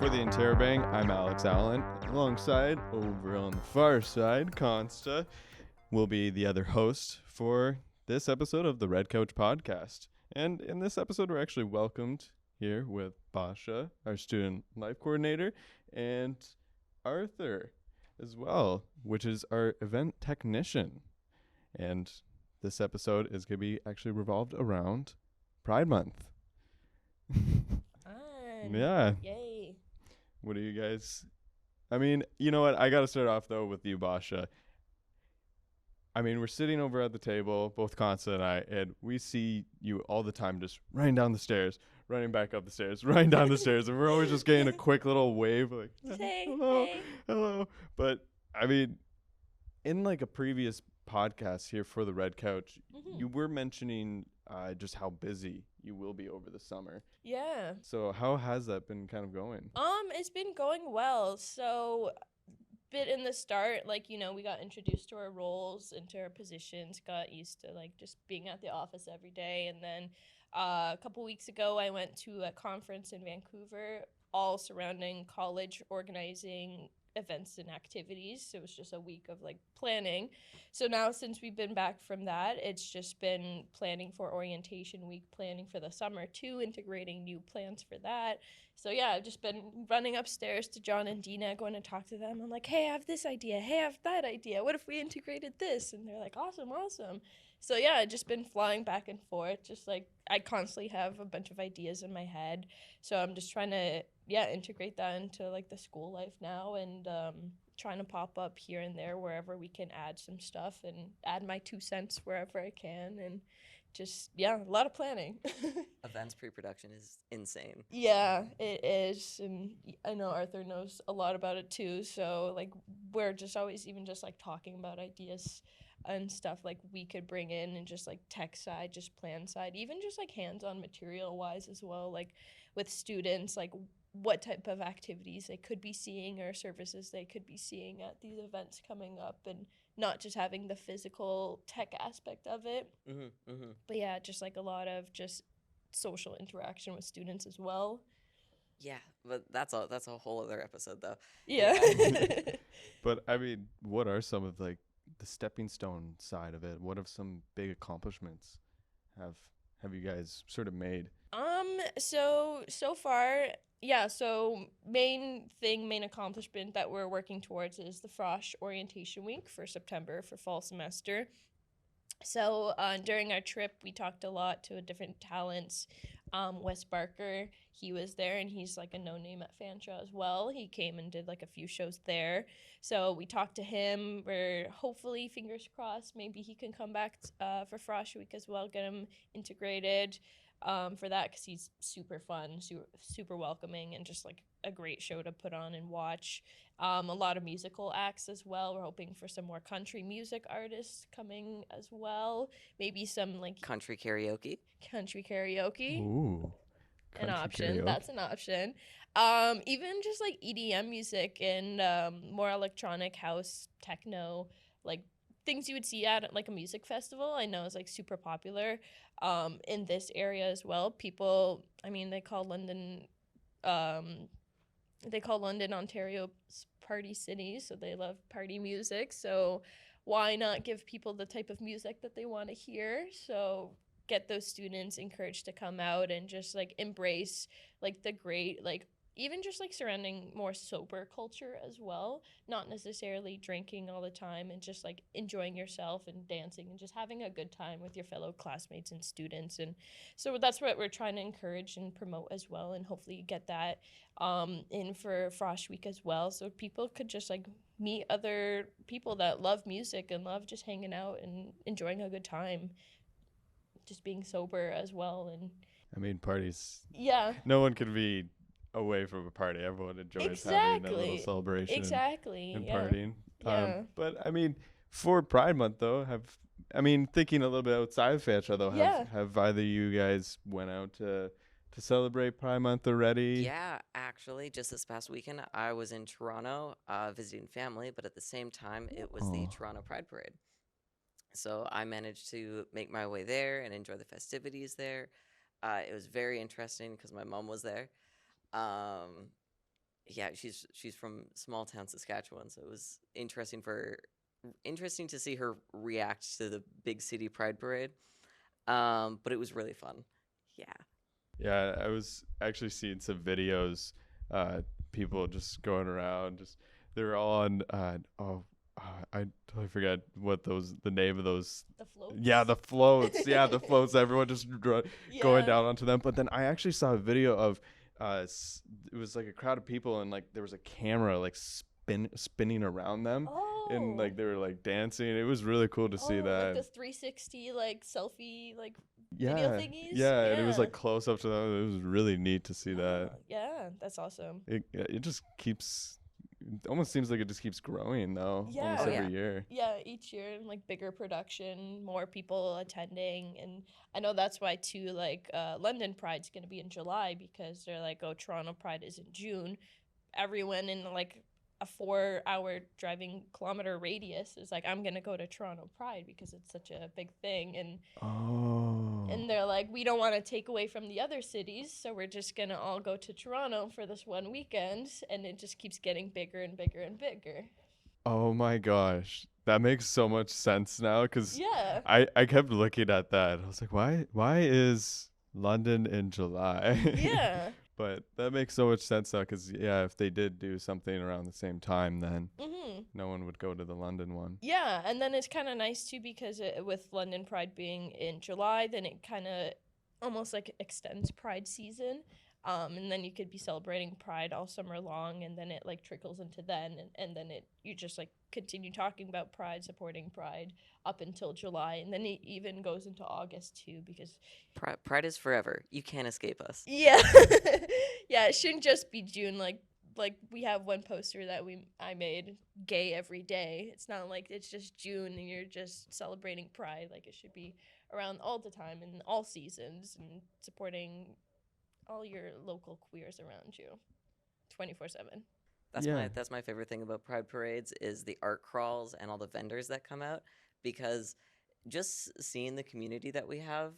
For the Interrobang, I'm Allan. Alongside, over on the far side, Consta will be the other host for this episode of the Red Couch Podcast. And in this episode, we're actually welcomed here with Basia, our student life coordinator, and Arthur as well, which is our event technician. And this episode is going to be actually revolved around Pride Month. Fun. Yeah. Yay. What do you guys... I mean, you know what? I got to start off, though, with you, Basia. I mean, we're sitting over at the table, both Consta and I, and we see you all the time just running down the stairs, running back up the stairs, running down the stairs, and we're always just getting a quick little wave, like, Say, hello, hey. hello. But, I mean, in, like, a previous podcast here for the Red Couch, you were mentioning just how busy you will be over the summer. Yeah. So how has that been kind of going? It's been going well. So bit in the start, like, you know, we got introduced to our roles, into our positions, got used to like just being at the office every day. And then a couple weeks ago, I went to a conference in Vancouver, all surrounding college organizing events and activities. So it was just a week of like planning. So now since we've been back from that, it's just been planning for orientation week, planning for the summer too, integrating new plans for that. So yeah, I've just been running upstairs to John and Dina, going to talk to them. I'm like, hey, I have this idea. Hey, I have that idea. What if we integrated this? And they're like, awesome. So yeah, I've just been flying back and forth. Just like I constantly have a bunch of ideas in my head. So I'm just trying to, integrate that into like the school life now, and trying to pop up here and there wherever we can add some stuff and add my 2 cents wherever I can. And just, a lot of planning. Events pre-production is insane. Yeah, it is. And I know Arthur knows a lot about it too. So like we're just always even just like talking about ideas and stuff like we could bring in, and just like tech side, just plan side, even just like hands-on material wise as well, like with students, like what type of activities they could be seeing or services they could be seeing at these events coming up, and not just having the physical tech aspect of it. But yeah, just like a lot of just social interaction with students as well. Yeah, but that's a whole other episode though. Yeah. But I mean, what are some of like the stepping stone side of it? What are some big accomplishments have you guys sort of made? So far, so main accomplishment that we're working towards is the Frosh orientation week for September for fall semester. So during our trip, we talked a lot to different talents. Wes Barker, he was there, and he's like a no-name at Fanshawe as well. He came and did like a few shows there. So we talked to him. We're hopefully, fingers crossed, maybe he can come back for Frosh Week as well, get him integrated for that, because he's super fun, super welcoming, and just like a great show to put on and watch. A lot of musical acts as well. We're hoping for some more country music artists coming as well. Maybe some like Country karaoke. Ooh, an option. karaoke. That's an option. Even just like EDM music and more electronic house, techno, like things you would see at like a music festival. I know is like super popular in this area as well. People, I mean, they call London Ontario's party city, so they love party music. So why not give people the type of music that they want to hear? So get those students encouraged to come out and just like embrace like the great, like even just like surrounding more sober culture as well, not necessarily drinking all the time, and just like enjoying yourself and dancing and just having a good time with your fellow classmates and students. And so that's what we're trying to encourage and promote as well, and hopefully get that in for Frosh Week as well, so people could just like meet other people that love music and love just hanging out and enjoying a good time, just being sober as well. And I mean, parties. Yeah. No one could be away from a party. Everyone enjoys having that little celebration. And partying. Yeah. But I mean, for Pride Month though, thinking a little bit outside of Fanshawe though, have either of you guys went out to celebrate Pride Month already? Yeah, actually, just this past weekend, I was in Toronto visiting family, but at the same time, it was the Toronto Pride Parade. So I managed to make my way there and enjoy the festivities there. It was very interesting because my mom was there. Yeah, she's from small town Saskatchewan, so it was interesting to see her react to the big city pride parade. But it was really fun. Yeah. Yeah, I was actually seeing some videos, people just going around, just they're all on. I totally forget what the name of those. The floats. Yeah, the floats. Yeah, the floats. Everyone just going Yeah. down onto them. But then I actually saw a video of, it was like a crowd of people and like there was a camera like spinning around them, and Oh. like they were like dancing. It was really cool to see Like that. the 360 like selfie like Yeah, video thingies. yeah, and it was like close up to them. It was really neat to see that. Yeah, that's awesome. It just keeps, it almost seems like it just keeps growing though, Yeah. almost Oh, every yeah. year. Yeah, each year and like bigger production, more people attending, and I know that's why too. Like London Pride's gonna be in July because they're like, oh, Toronto Pride is in June. Everyone in like a 4-hour driving kilometer radius is like, I'm gonna go to Toronto Pride because it's such a big thing, Oh. and they're like, we don't want to take away from the other cities, so we're just gonna all go to Toronto for this one weekend, and it just keeps getting bigger and bigger and bigger. Oh my gosh. That makes so much sense now because Yeah. I kept looking at that. I was like, why is London in July? Yeah. But that makes so much sense now because, yeah, if they did do something around the same time, then Mhm. no one would go to the London one. Yeah, and then it's kind of nice too because with London Pride being in July, then it kind of almost like extends Pride season. And then you could be celebrating Pride all summer long, and then it like trickles into then, and then you just like continue talking about Pride, supporting Pride up until July, and then it even goes into August too because Pride is forever. You can't escape us. yeah, yeah, it shouldn't just be June. Like we have one poster that I made, gay every day. It's not like it's just June and you're just celebrating Pride. Like it should be around all the time and all seasons and supporting all your local queers around you, 24/7. Yeah. That's my favorite thing about pride parades is the art crawls and all the vendors that come out, because just seeing the community that we have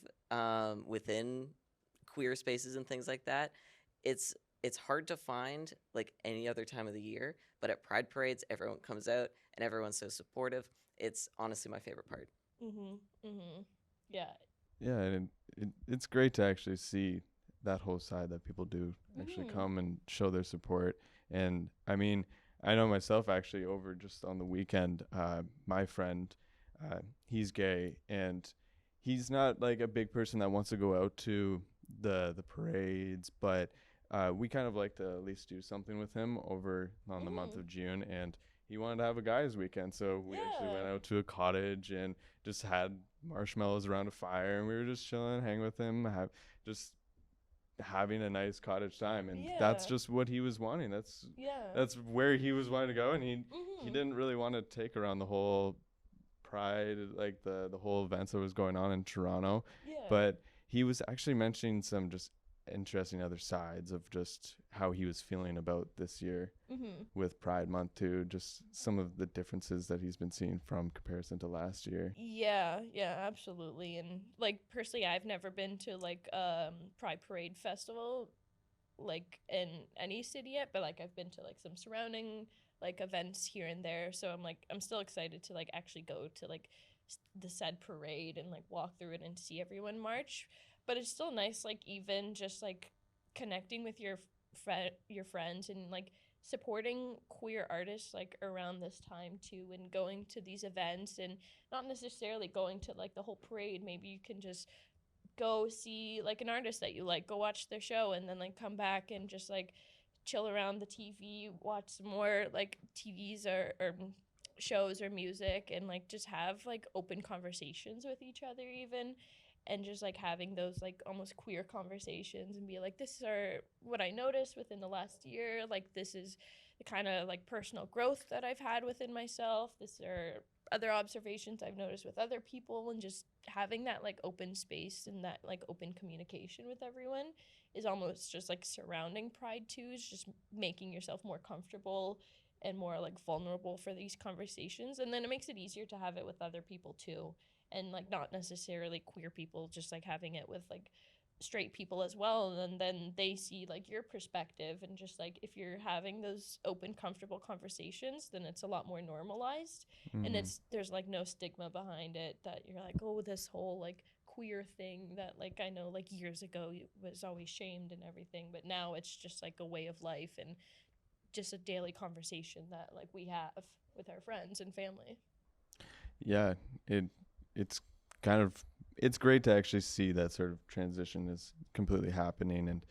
within queer spaces and things like that, it's it's hard to find like any other time of the year, but at pride parades everyone comes out and everyone's so supportive. It's honestly my favorite part. Mhm. Mhm. Yeah. Yeah, and it's great to actually see that whole side that people do actually Mhm. come and show their support. And I mean, I know myself actually over just on the weekend, my friend, he's gay and he's not like a big person that wants to go out to the parades, but we kind of like to at least do something with him over on the month Mhm. of June, and he wanted to have a guys weekend, so we actually went Yeah. out to a cottage and just had marshmallows around a fire, and we were just chilling, hanging with him, just having a nice cottage time, and that's Yeah. just what he was wanting. Yeah. That's where he was wanting to go, and he Mhm. didn't really want to take around the whole pride, like the whole events that was going on in Toronto, Yeah. but he was actually mentioning some just interesting other sides of just how he was feeling about this year Mhm. with Pride Month too, just some of the differences that he's been seeing from comparison to last year. Yeah, yeah, absolutely. And like personally, I've never been to like Pride Parade Festival like in any city yet, but like I've been to like some surrounding like events here and there. So I'm still excited to like actually go to like the said parade and like walk through it and see everyone march. But it's still nice like even just like connecting with your friends and like supporting queer artists like around this time too, and going to these events and not necessarily going to like the whole parade. Maybe you can just go see like an artist that you like, go watch their show, and then like come back and just like chill around the TV, watch some more like TVs or shows or music, and like just have like open conversations with each other even, and just like having those like almost queer conversations and be like, this is what I noticed within the last year, like this is the kind of like personal growth that I've had within myself, this are other observations I've noticed with other people, and just having that like open space and that like open communication with everyone is almost just like surrounding pride too, is just making yourself more comfortable and more like vulnerable for these conversations, and then it makes it easier to have it with other people too, and like not necessarily queer people, just like having it with like straight people as well, and then they see like your perspective, and just like if you're having those open, comfortable conversations, then it's a lot more normalized, and Mhm. there's like no stigma behind it that you're like, oh, this whole like queer thing that like I know like years ago was always shamed and everything, but now it's just like a way of life and just a daily conversation that like we have with our friends and family. Yeah, it it's kind of it's great to actually see that sort of transition is completely happening. And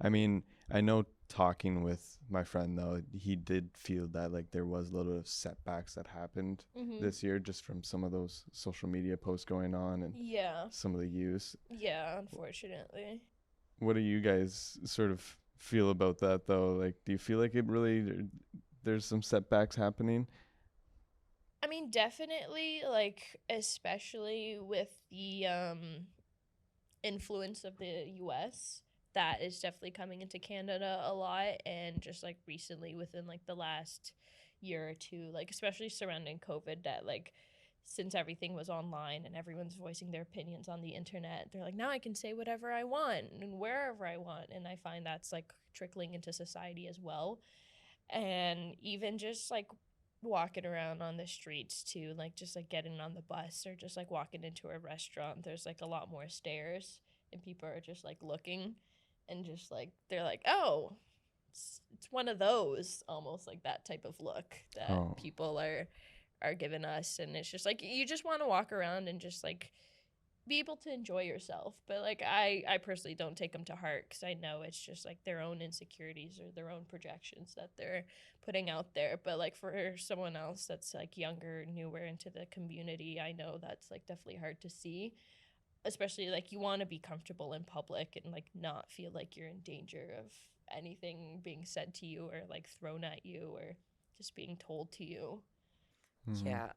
I mean, I know talking with my friend though, he did feel that like there was a little bit of setbacks that happened Mm-hmm. this year just from some of those social media posts going on and Yeah. some of the use. Yeah, unfortunately. What do you guys sort of feel about that though? Like, do you feel like it really there's some setbacks happening? I mean, definitely, like, especially with the influence of the US, that is definitely coming into Canada a lot. And just like recently, within like the last year or two, like, especially surrounding COVID, that like, since everything was online and everyone's voicing their opinions on the internet, they're like, now I can say whatever I want and wherever I want. And I find that's like trickling into society as well. And even just like walking around on the streets too, like just like getting on the bus or just like walking into a restaurant, there's like a lot more stares, and people are just like looking, and just like they're like, oh, it's one of those, almost like that type of look that Oh. people are giving us. And it's just like you just want to walk around and just like be able to enjoy yourself. But like I personally don't take them to heart, because I know it's just like their own insecurities or their own projections that they're putting out there. But like for someone else that's like younger, newer into the community, I know that's like definitely hard to see, especially like you want to be comfortable in public and like not feel like you're in danger of anything being said to you or like thrown at you or just being told to you. Mm-hmm. Yeah,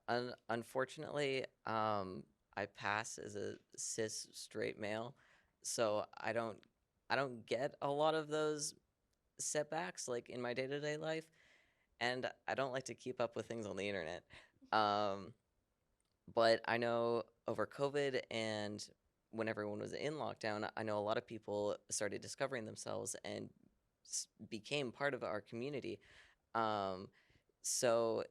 unfortunately, I pass as a cis straight male, so I don't get a lot of those setbacks like in my day-to-day life, and I don't like to keep up with things on the internet. Um, but I know over COVID and when everyone was in lockdown, I know a lot of people started discovering themselves and became part of our community. Um, so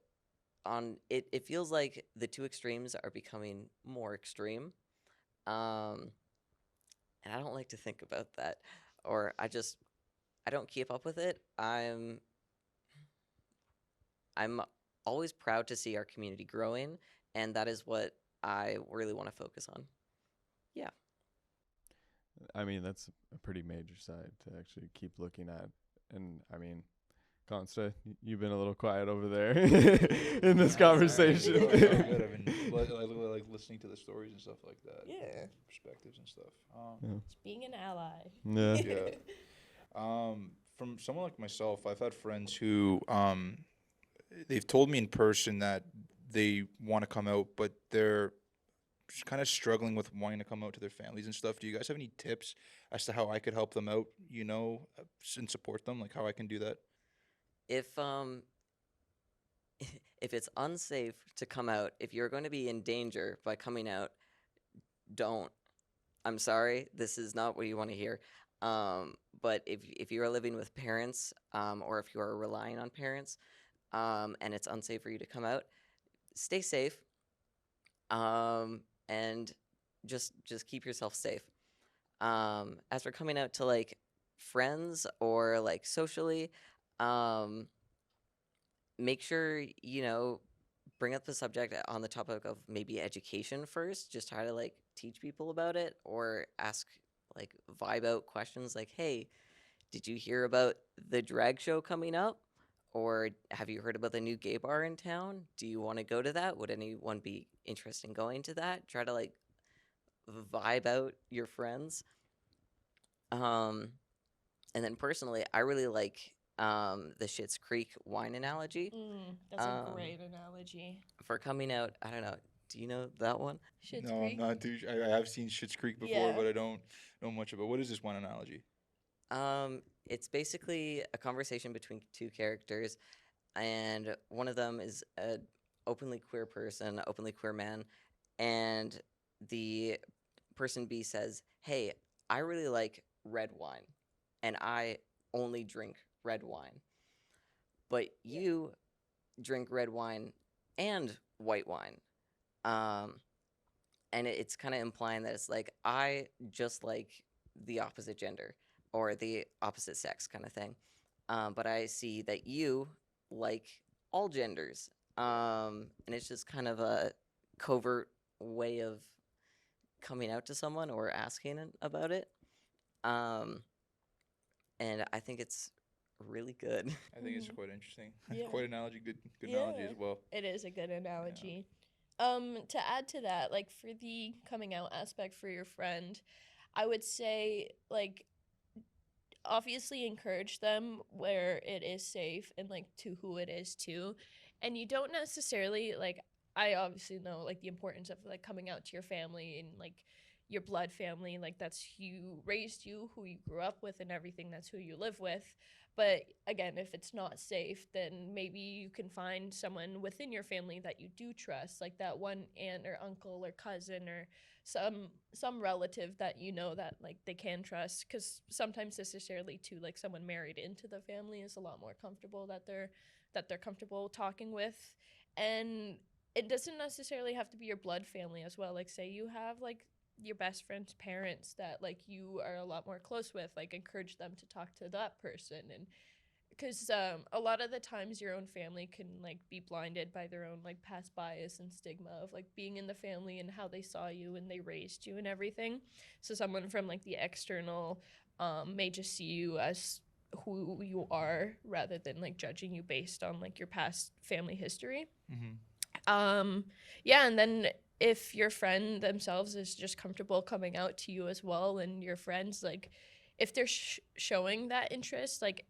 it feels like the two extremes are becoming more extreme. Um, and I don't like to think about that, or I don't keep up with it. I'm always proud to see our community growing, and that is what I really want to focus on. Yeah. I mean, that's a pretty major side to actually keep looking at. And I mean, Consta, you've been a little quiet over there in this conversation. No, good. I've been like listening to the stories and stuff like that. Yeah. Perspectives and stuff. It's being an ally. Yeah. Yeah. From someone like myself, I've had friends who they've told me in person that they want to come out, but they're kind of struggling with wanting to come out to their families and stuff. Do you guys have any tips as to how I could help them out, and support them, like how I can do that? If if it's unsafe to come out, if you're going to be in danger by coming out, don't. I'm sorry, this is not what you want to hear. But if you are living with parents, or if you are relying on parents, and it's unsafe for you to come out, stay safe. And just keep yourself safe. As for coming out to like friends or like socially, um, make sure bring up the subject on the topic of maybe education first. Just try to like teach people about it, or ask like vibe out questions like, "Hey, did you hear about the drag show coming up? Or have you heard about the new gay bar in town? Do you want to go to that? Would anyone be interested in going to that?" Try to like vibe out your friends. Um, and then personally, I really like the Schitt's Creek wine analogy That's a great analogy. for coming out. I don't know. Do you know that one? Schitt's No, Creek. I'm not too. I have seen Schitt's Creek before, Yeah. but I don't know much about. What is this one analogy? It's basically a conversation between two characters, and one of them is a openly queer person, openly queer man, and the person B says, "Hey, I really like red wine, and I only drink red wine. But you drink red wine and white wine. Um, and it's kind of implying that it's like I just like the opposite gender or the opposite sex kind of thing. But I see that you like all genders. And it's just kind of a covert way of coming out to someone or asking about it. And I think it's really good. I think it's Mhm. quite interesting. Yeah. Quite analogy, good analogy as well. It is a good analogy. To add to that, like for the coming out aspect for your friend, I would say like obviously encourage them where it is safe and like to who it is too. And you don't necessarily like I obviously know like the importance of like coming out to your family and like your blood family, like that's who raised you, who you grew up with and everything, that's who you live with. But again, if it's not safe, then maybe you can find someone within your family that you do trust, like that one aunt or uncle or cousin or some relative that you know that like they can trust, because sometimes necessarily too like someone married into the family is a lot more comfortable that they're comfortable talking with. And it doesn't necessarily have to be your blood family as well. Like say you have like your best friend's parents that like you are a lot more close with, like encourage them to talk to that person. And because a lot of the times your own family can like be blinded by their own like past bias and stigma of like being in the family and how they saw you and they raised you and everything. So someone from like the external may just see you as who you are rather than like judging you based on like your past family history. Yeah, and then if your friend themselves is just comfortable coming out to you as well, and your friends like if they're showing that interest, like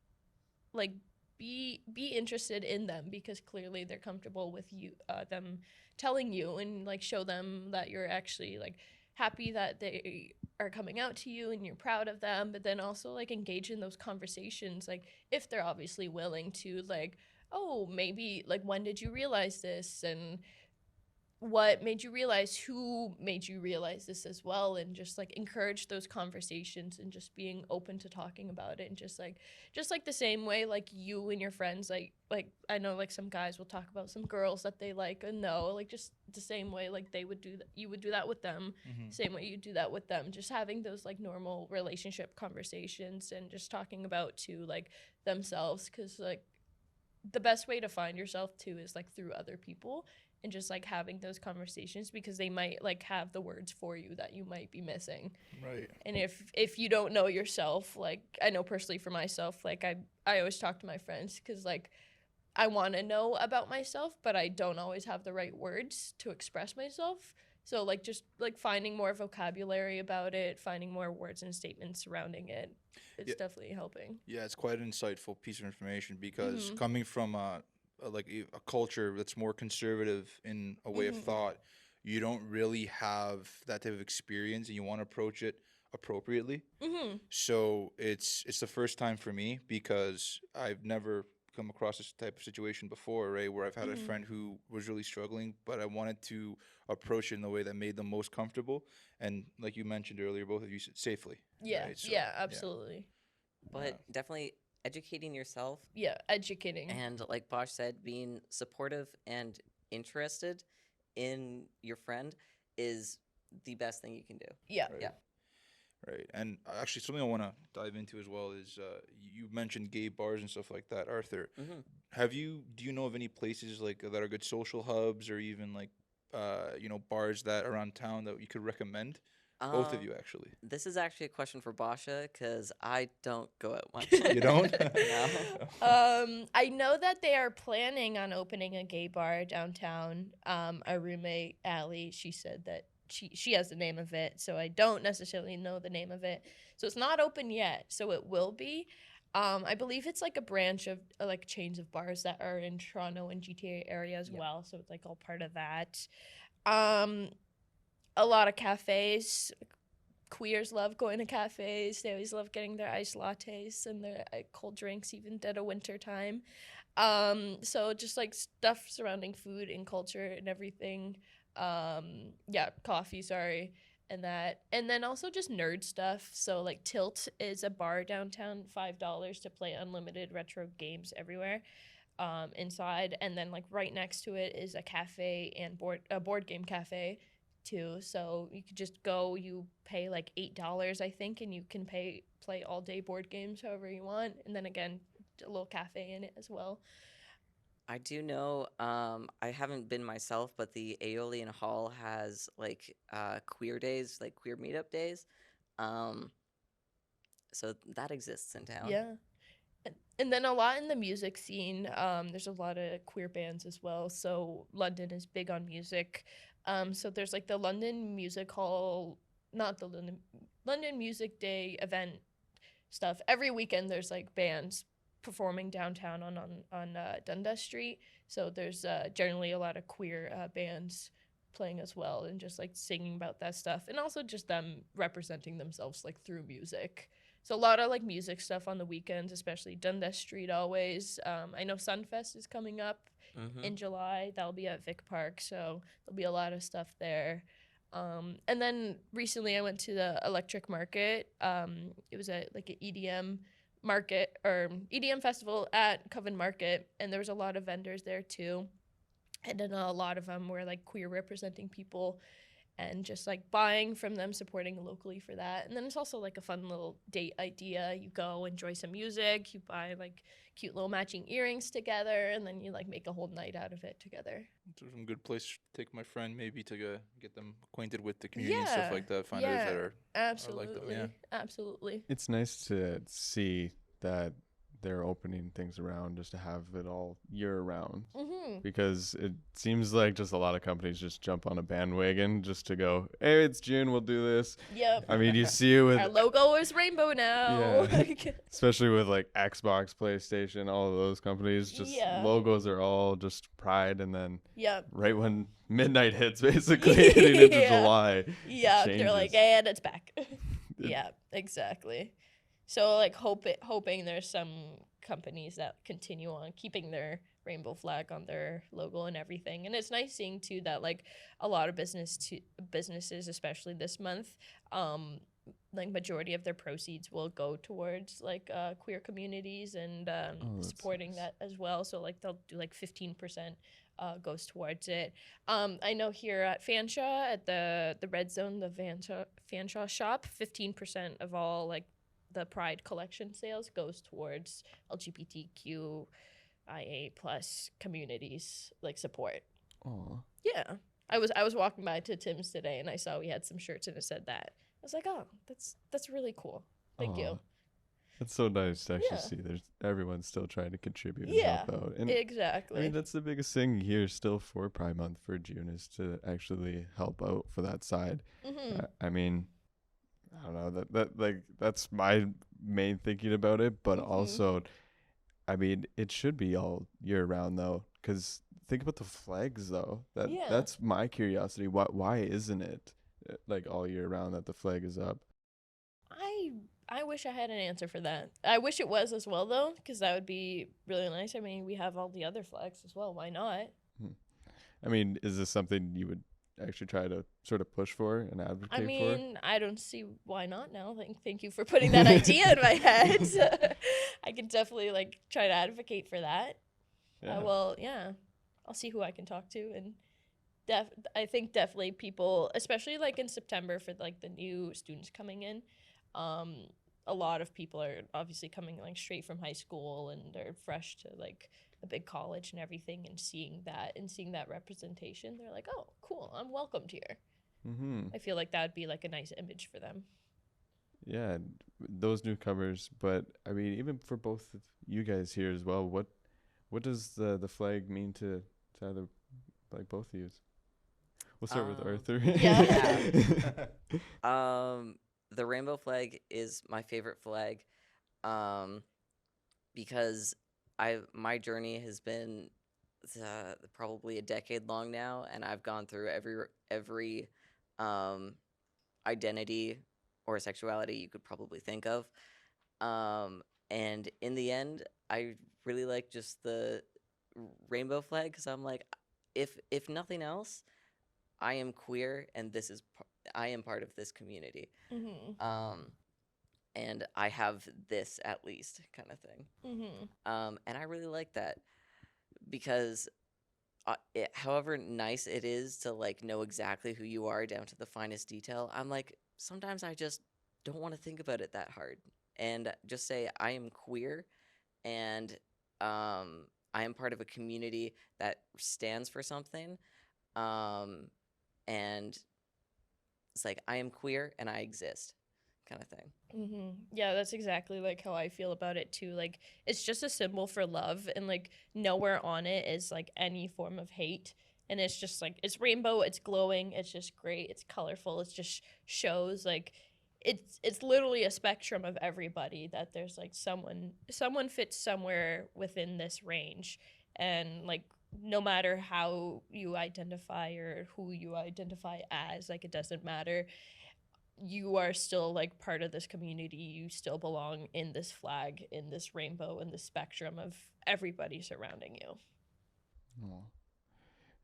be interested in them, because clearly they're comfortable with you, them telling you, and like show them that you're actually like happy that they are coming out to you and you're proud of them. But then also like engage in those conversations, like if they're obviously willing to, like, oh, maybe like when did you realize this, and what made you realize, who made you realize this as well, and just like encourage those conversations and just being open to talking about it. And just like the same way like you and your friends, like I know like some guys will talk about some girls that they like and know, like just the same way like they would do that, you would do that with them, same way you do that with them, just having those like normal relationship conversations and just talking about too like themselves, because like the best way to find yourself too is like through other people, and just like having those conversations, because they might like have the words for you that you might be missing. Right. And if you don't know yourself, like I know personally for myself, like I always talk to my friends, because like I want to know about myself, but I don't always have the right words to express myself. So like just like finding more vocabulary about it, finding more words and statements surrounding it, it's Yeah. definitely helping. Yeah, it's quite an insightful piece of information because Mhm. coming from a culture that's more conservative in a way of Mhm. thought, you don't really have that type of experience, and you want to approach it appropriately. Mhm. So it's the first time for me because I've never come across this type of situation before, right? Where I've had a Mhm. friend who was really struggling, but I wanted to approach it in the way that made them most comfortable, and like you mentioned earlier, both of you said safely, Yeah. right? So Yeah. Absolutely. But definitely educating yourself, Yeah. Educating. and like Bosch said, being supportive and interested in your friend is the best thing you can do. Yeah. Right. Yeah. Right. And actually, something I want to dive into as well is you mentioned gay bars and stuff like that, Arthur. Do you know of any places like that are good social hubs, or even like, bars that around town that you could recommend? Both of Um, you, actually. this is actually a question for Basha because I don't go out much. You don't? No. I know that they are planning on opening a gay bar downtown. Our roommate Allie, she said that she has the name of it, so I don't necessarily know the name of it. So it's not open yet, so it will be. I believe it's like a branch of like chains of bars that are in Toronto and GTA area as Yeah. well, so it's like all part of that. Um, a lot of cafes. Queers love going to cafes. They always love getting their iced lattes and their cold drinks, even dead of winter time. So just like stuff surrounding food and culture and everything. Yeah, coffee. Sorry. And then also just nerd stuff. So like Tilt is a bar downtown, $5 to play unlimited retro games everywhere inside. And then like right next to it is a cafe and a board game cafe too. So you could just go, you pay like $8 I think, and you can play all day board games however you want. And then again, a little cafe in it as well. I do know, I haven't been myself, but the Aeolian Hall has like queer days, like queer meetup days. Um, so that exists in town. Yeah. And then a lot in the music scene. There's a lot of queer bands as well. So London is big on music. So there's like the London Music Hall, not the London Music Day event stuff. Every weekend there's like bands performing downtown on Dundas Street. So there's generally a lot of queer bands playing as well, and just like singing about that stuff, and also just them representing themselves like through music. So a lot of like music stuff on the weekends, especially Dundas Street always. I know Sunfest is coming up in July. That'll be at Vic Park, so there'll be a lot of stuff there. And then recently I went to the Electric Market. It was like an EDM market or EDM festival at Coven Market, and there was a lot of vendors there too. And then a lot of them were like queer representing people, and just like buying from them, supporting locally for that. And then it's also like a fun little date idea. You go enjoy some music, you buy like cute little matching earrings together, and then you like make a whole night out of it together. It's a good place to take my friend maybe to get them acquainted with the community and stuff like that. Find others that are absolutely, like them, yeah. Absolutely. It's nice to see that they're opening things around just to have it all year round, because it seems like just a lot of companies just jump on a bandwagon just to go, hey, it's June, we'll do this. Yep. I mean, you see it with Our logo is rainbow now. Yeah. Especially with like Xbox, PlayStation, all of those companies, just logos are all just pride, and then right when midnight hits, basically heading into July, they're like, and it's back. Yeah, exactly. So like hoping there's some companies that continue on keeping their rainbow flag on their logo and everything. And it's nice seeing too that like a lot of businesses, especially this month, like majority of their proceeds will go towards like queer communities and supporting that as well. So like they'll do like 15% goes towards it. I know here at Fanshawe, at the Red Zone, the Fanshawe shop, 15% of all like the Pride collection sales goes towards LGBTQIA+ communities like support. Oh. Yeah. I was walking by to Tim's today and I saw we had some shirts and it said that. I was like, oh, that's really cool. Thank you. It's so nice to actually see there's everyone's still trying to contribute and help out. And exactly. I mean, that's the biggest thing here still for Pride Month for June is to actually help out for that side. I mean, I don't know, that's my main thinking about it, but also, I mean, it should be all year round though, because think about the flags though. That's my curiosity. Why isn't it like all year round that the flag is up? I wish I had an answer for that. I wish it was as well though, because that would be really nice. I mean, we have all the other flags as well. Why not? I mean, is this something you would actually try to sort of push for and advocate for? I mean, I don't see why not now. Thank you for putting that idea in my head. I can definitely like try to advocate for that. Well, yeah, I'll see who I can talk to, and I think definitely people, especially like in September for like the new students coming in, a lot of people are obviously coming like straight from high school and they're fresh to like a big college and everything, and seeing that representation, they're like, oh, cool, I'm welcomed here. I feel like that would be like a nice image for them. Yeah, those newcomers, but I mean, even for both of you guys here as well, what does the flag mean to either like both of you? We'll start with Arthur. The rainbow flag is my favorite flag, because my journey has been probably a decade long now, and I've gone through every identity or sexuality you could probably think of, and in the end, I really like just the rainbow flag, because I'm like, if nothing else, I am queer, and this is I am part of this community. Mm-hmm. And I have this at least kind of thing. Mm-hmm. And I really like that because however nice it is to like know exactly who you are down to the finest detail, I'm like, sometimes I just don't want to think about it that hard and just say I am queer and I am part of a community that stands for something. And it's like I am queer and I exist kind of thing. Mm-hmm. Yeah, that's exactly like how I feel about it too. Like it's just a symbol for love, and like nowhere on it is like any form of hate. And it's just like it's rainbow, it's glowing, it's just great, it's colorful. It just shows like it's literally a spectrum of everybody, that there's like someone fits somewhere within this range, and like no matter how you identify or who you identify as, like it doesn't matter, you are still like part of this community. You still belong in this flag, in this rainbow, in this spectrum of everybody surrounding you. Oh.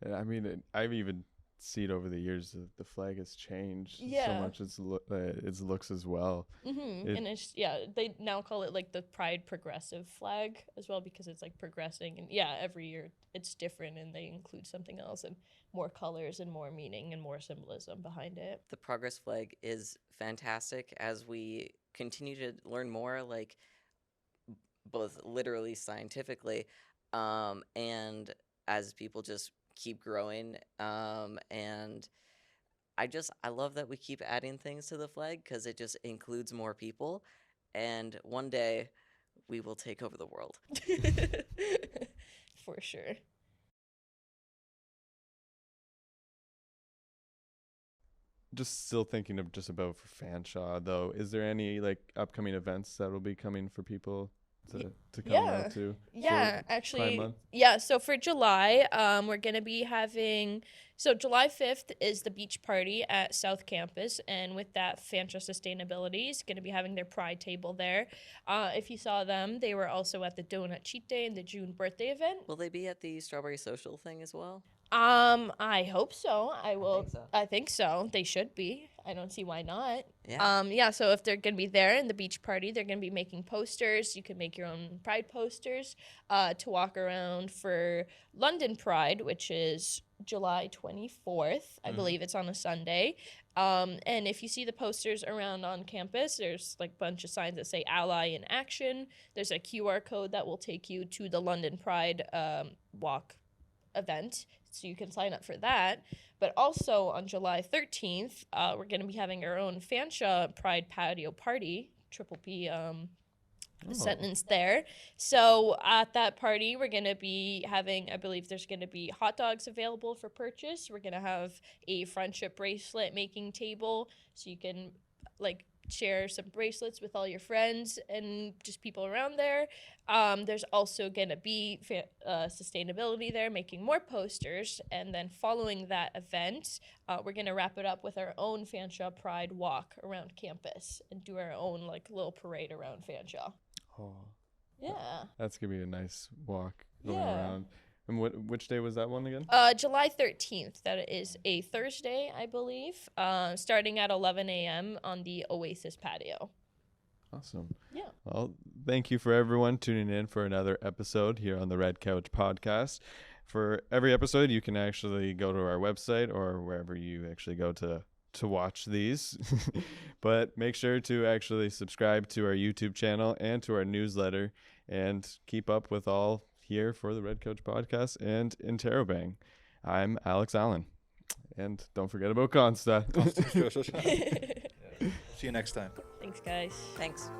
And I mean, I've even seen over the years that the flag has changed so Yeah. much. Its looks as well. Mm-hmm. It- And it's they now call it like the Pride Progressive flag as well, because it's like progressing, and every year it's different, and they include something else and more colors and more meaning and more symbolism behind it. The progress flag is fantastic as we continue to learn more, like both literally scientifically, and as people just keep growing. And I love that we keep adding things to the flag because it just includes more people. And one day we will take over the world. For sure. Just still thinking of just about for Fanshawe though. Is there any like upcoming events that will be coming for people to come out to? Yeah, for Pride actually, Month? so for July, we're gonna be having, so July 5th is the beach party at South Campus, and with that, Fanshawe Sustainability is gonna be having their Pride table there. If you saw them, they were also at the Donut Cheat Day and the June birthday event. Will they be at the Strawberry Social thing as well? I hope so. I think so. They should be. I don't see why not. Yeah. So if they're gonna be there in the beach party, they're gonna be making posters. You can make your own Pride posters to walk around for London Pride, which is July 24th. I believe it's on a Sunday. And if you see the posters around on campus, there's like a bunch of signs that say Ally in Action. There's a QR code that will take you to the London Pride walk event, so you can sign up for that. But also on July 13th, we're going to be having our own Fanshawe Pride patio party, triple P sentence there. So at that party, we're going to be having, I believe there's going to be hot dogs available for purchase. We're going to have a friendship bracelet making table, so you can like share some bracelets with all your friends and just people around there. There's also going to be sustainability there, making more posters. And then following that event, we're going to wrap it up with our own Fanshawe Pride walk around campus and do our own like little parade around Fanshawe. Oh, Yeah. that's gonna be a nice walk going Yeah. around. And which day was that one again? July 13th. That is a Thursday, I believe, starting at 11 a.m. on the Oasis patio. Awesome. Yeah. Well, thank you for everyone tuning in for another episode here on the Red Couch Podcast. For every episode, you can actually go to our website or wherever you actually go to watch these. But make sure to actually subscribe to our YouTube channel and to our newsletter and keep up with all here for the Red Couch Podcast and Interrobang. I'm Alex Allan. And don't forget about Consta. See you next time. Thanks, guys. Thanks.